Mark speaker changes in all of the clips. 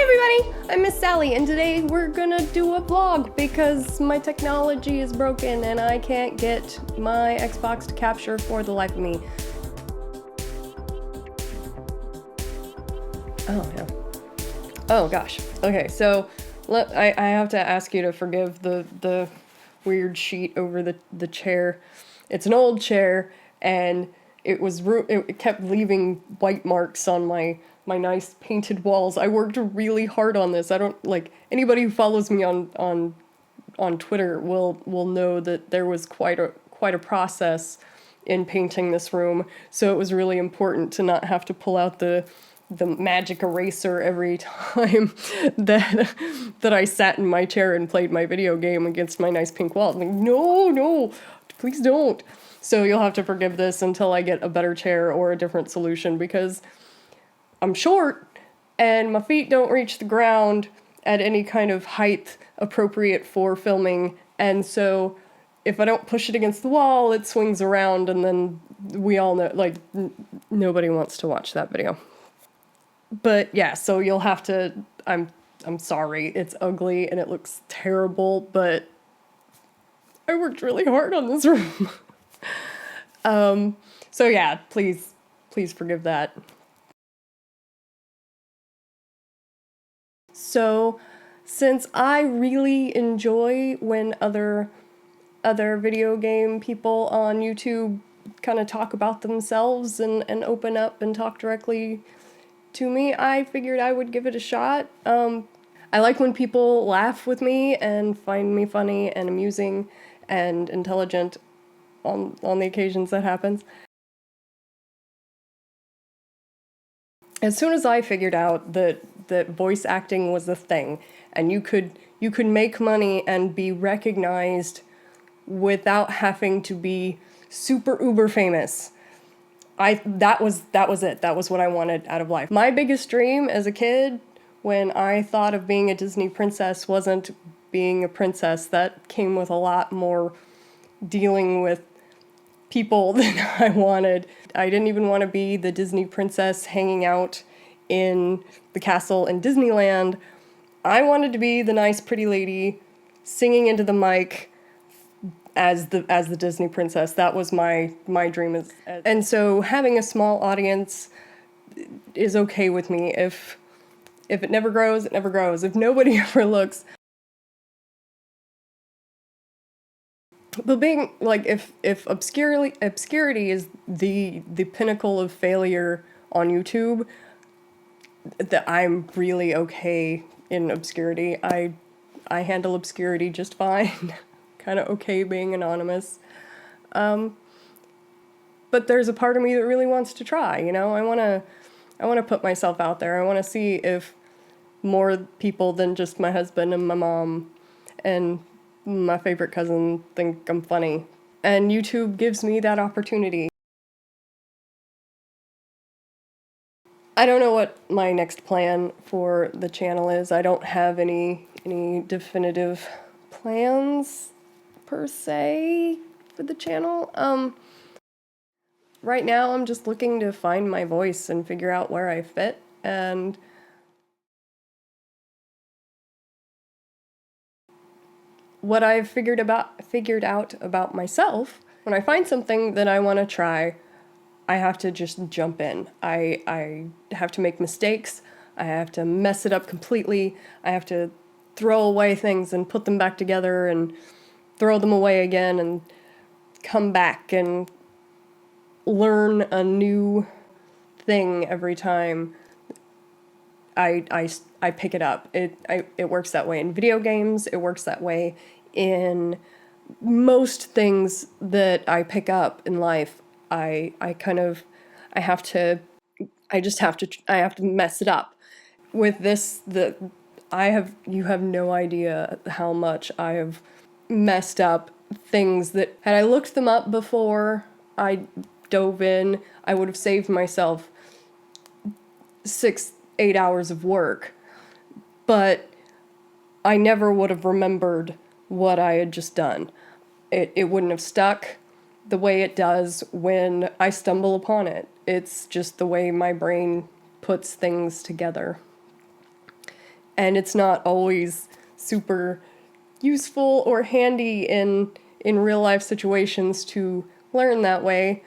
Speaker 1: everybody, I'm Miss Sally, and today we're gonna do a vlog because my technology is broken and I can't get my Xbox to capture for the life of me. Oh, yeah. Oh, gosh. Okay, so I have to ask you to forgive the weird sheet over the chair. It's an old chair, and it kept leaving white marks on my nice painted walls. I worked really hard on this. I don't, like, anybody who follows me on Twitter will know that there was quite a process in painting this room. So it was really important to not have to pull out the magic eraser every time that I sat in my chair and played my video game against my nice pink wall. I'm like, no, please don't. So you'll have to forgive this until I get a better chair or a different solution, because I'm short and my feet don't reach the ground at any kind of height appropriate for filming. And so if I don't push it against the wall, it swings around, and then we all know, like, nobody wants to watch that video. But yeah, so you'll have to, I'm sorry, it's ugly and it looks terrible, but I worked really hard on this room. So yeah, please forgive that. So, since I really enjoy when other video game people on YouTube kind of talk about themselves and open up and talk directly to me, I figured I would give it a shot. I like when people laugh with me and find me funny and amusing and intelligent on the occasions that happens. As soon as I figured out that voice acting was a thing, and you could make money and be recognized without having to be super uber famous, that was it. That was what I wanted out of life. My biggest dream as a kid, when I thought of being a Disney princess, wasn't being a princess. That came with a lot more dealing with people than I wanted. I didn't even want to be the Disney princess hanging out in the castle in Disneyland. I wanted to be the nice pretty lady singing into the mic as the Disney princess. That was my dream. And so having a small audience is okay with me. If it never grows, it never grows. If nobody ever looks. But being, like, if obscurity is the pinnacle of failure on YouTube, that I'm really okay in obscurity. I handle obscurity just fine. Kind of okay being anonymous. But there's a part of me that really wants to try, you know? I want to put myself out there. I want to see if more people than just my husband and my mom and my favorite cousin think I'm funny. And YouTube gives me that opportunity. I don't know what my next plan for the channel is. I don't have any definitive plans per se for the channel. Right now I'm just looking to find my voice and figure out where I fit, and what I've figured out about myself, when I find something that I want to try, I have to just jump in. I have to make mistakes. I have to mess it up completely. I have to throw away things and put them back together and throw them away again and come back and learn a new thing every time I pick it up. It works that way in video games. It works that way in most things that I pick up in life. I have to mess it up. With this, you have no idea how much I have messed up things that, had I looked them up before I dove in, I would have saved myself 6-8 hours of work. But I never would have remembered what I had just done. It wouldn't have stuck the way it does when I stumble upon it. It's just the way my brain puts things together. and it's not always super useful or handy in real life situations to learn that way.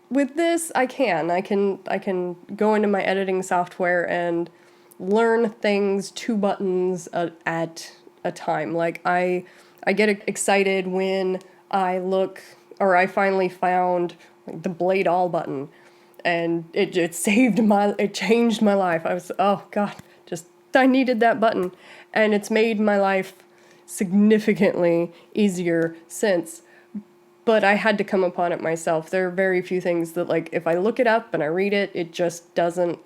Speaker 1: With this, I can go into my editing software and learn things 2 buttons at a time. Like I get excited when I look, or I finally found like the blade all button, and it changed my life. I was, oh god, just I needed that button, and it's made my life significantly easier since. But I had to come upon it myself. There are very few things that, like, if I look it up and I read it, it just doesn't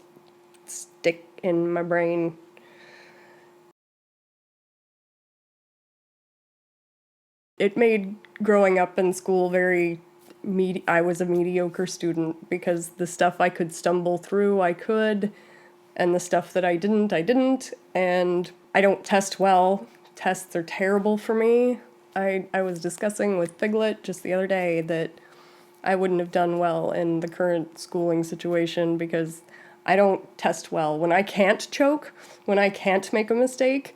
Speaker 1: stick in my brain. It made growing up in school very I was a mediocre student, because the stuff I could stumble through, I could, and the stuff that I didn't, and I don't test well. Tests are terrible for me. I was discussing with Figlet just the other day that I wouldn't have done well in the current schooling situation because I don't test well. When I can't choke, when I can't make a mistake,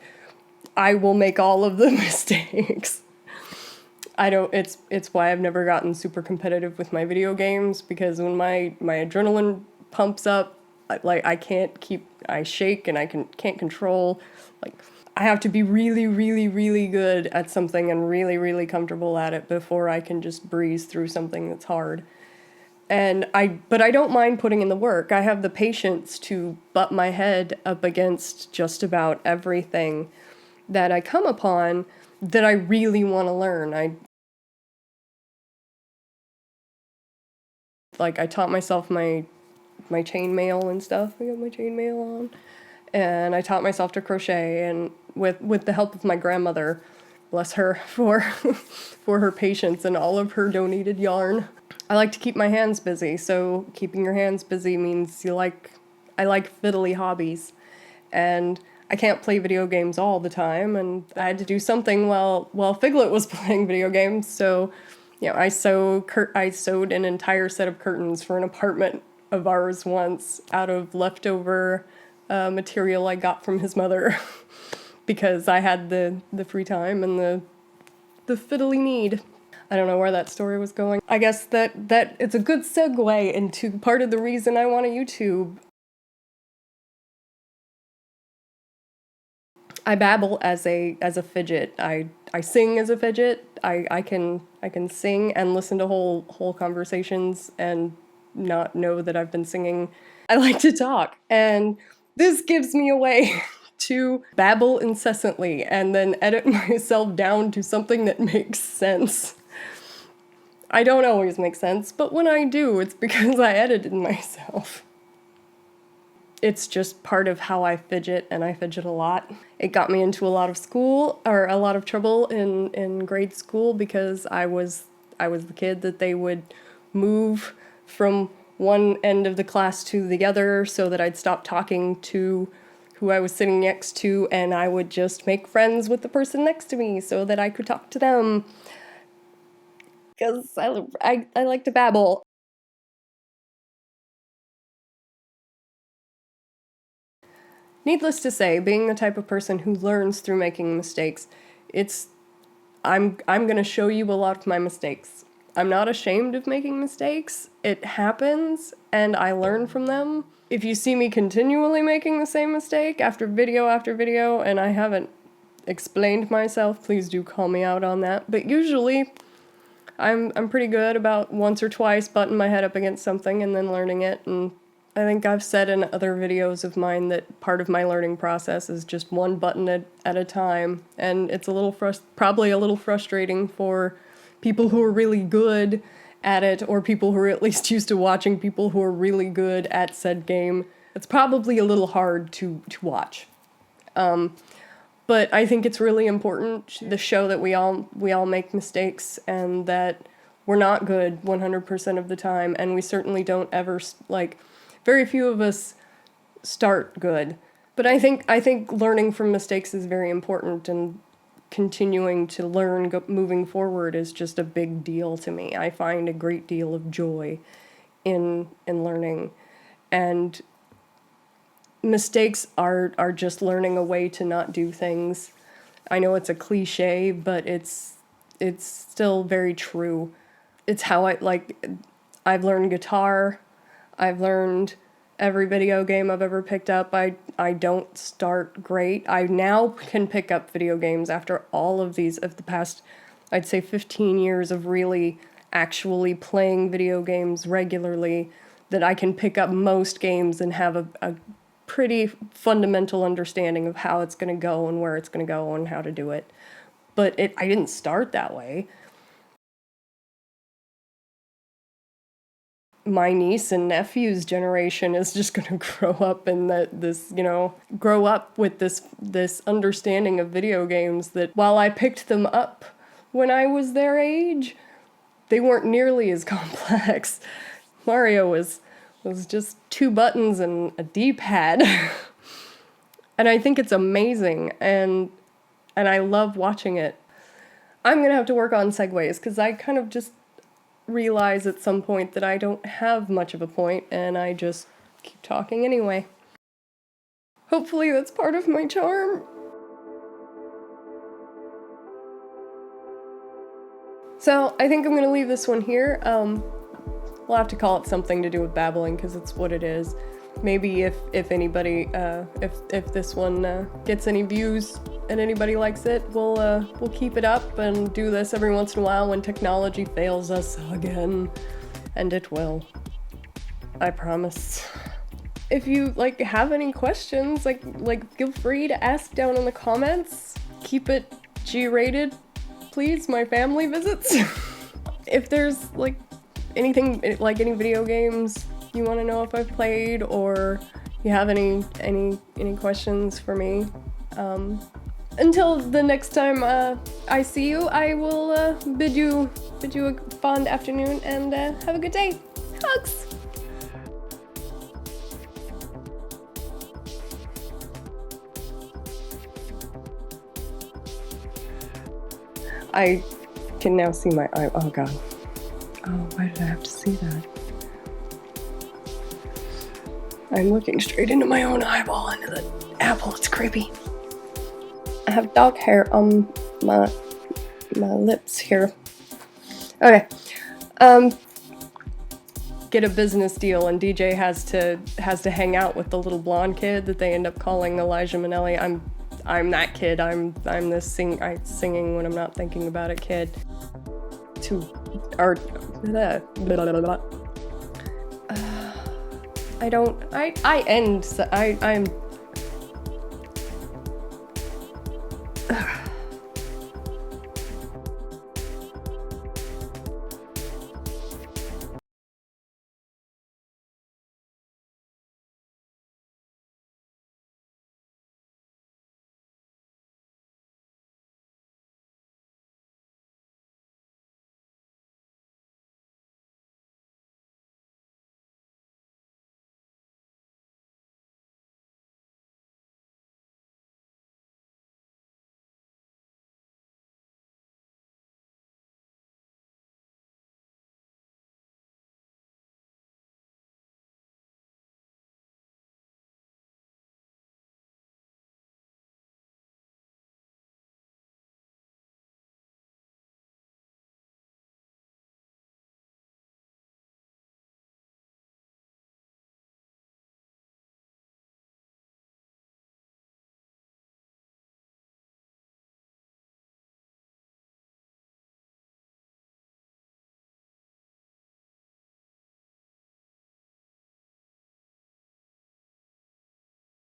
Speaker 1: I will make all of the mistakes. I don't it's why I've never gotten super competitive with my video games, because when my adrenaline pumps up, I shake and can't control, like, I have to be really, really, really good at something and really, really comfortable at it before I can just breeze through something that's hard. But I don't mind putting in the work. I have the patience to butt my head up against just about everything that I come upon that I really want to learn. I taught myself my chainmail and stuff. I got my chainmail on, and I taught myself to crochet, and with the help of my grandmother, bless her for for her patience and all of her donated yarn. I like to keep my hands busy, so keeping your hands busy means I like fiddly hobbies, and I can't play video games all the time, and I had to do something while Figlet was playing video games. So, I sewed an entire set of curtains for an apartment of ours once out of leftover material I got from his mother because I had the free time and the fiddly need. I don't know where that story was going. I guess that it's a good segue into part of the reason I want a YouTube. I babble as a fidget. I sing as a fidget. I can sing and listen to whole conversations and not know that I've been singing. I like to talk, and this gives me a way to babble incessantly and then edit myself down to something that makes sense. I don't always make sense, but when I do, it's because I edited myself. It's just part of how I fidget, and I fidget a lot. It got me into a lot of a lot of trouble in grade school, because I was the kid that they would move from one end of the class to the other so that I'd stop talking to who I was sitting next to, and I would just make friends with the person next to me so that I could talk to them. Because I like to babble. Needless to say, being the type of person who learns through making mistakes, it's I'm going to show you a lot of my mistakes. I'm not ashamed of making mistakes. It happens and I learn from them. If you see me continually making the same mistake after video and I haven't explained myself, please do call me out on that. But usually I'm pretty good about once or twice butting my head up against something and then learning it. And I think I've said in other videos of mine that part of my learning process is just one button at a time, and it's probably a little frustrating for people who are really good at it, or people who are at least used to watching people who are really good at said game. It's probably a little hard to watch. But I think it's really important to show that we all make mistakes, and that we're not good 100% of the time, and we certainly don't ever, like, very few of us start good. But I think learning from mistakes is very important, and continuing to learn moving forward is just a big deal to me. I find a great deal of joy in learning. And mistakes are just learning a way to not do things. I know it's a cliche, but it's still very true. It's how I've learned guitar. I've learned every video game I've ever picked up. I don't start great. I now can pick up video games after all of the past, I'd say 15 years of really actually playing video games regularly, that I can pick up most games and have a pretty fundamental understanding of how it's going to go and where it's going to go and how to do it. But I didn't start that way. My niece and nephew's generation is just going to grow up in grow up with this understanding of video games that while I picked them up when I was their age, they weren't nearly as complex. Mario was just 2 buttons and a D-pad. And I think it's amazing, and I love watching it. I'm going to have to work on segues, because I kind of just realize at some point that I don't have much of a point, and I just keep talking anyway. Hopefully that's part of my charm. So I think I'm going to leave this one here. We'll have to call it something to do with babbling, because it's what it is. Maybe if anybody, if this one gets any views and anybody likes it, we'll keep it up and do this every once in a while when technology fails us again, and it will. I promise. If you have any questions, feel free to ask down in the comments. Keep it G-rated, please. My family visits. If there's anything, any video games you want to know if I've played, or you have any questions for me, until the next time I see you, I will bid you a fond afternoon, and have a good day. Hugs! I can now see my eye. Oh god. Oh, why did I have to see that? I'm looking straight into my own eyeball, into the apple. It's creepy. I have dog hair on my lips here. Okay. Get a business deal, and DJ has to hang out with the little blonde kid that they end up calling Elijah Minnelli. I'm that kid. I'm this singing when I'm not thinking about it kid. I'm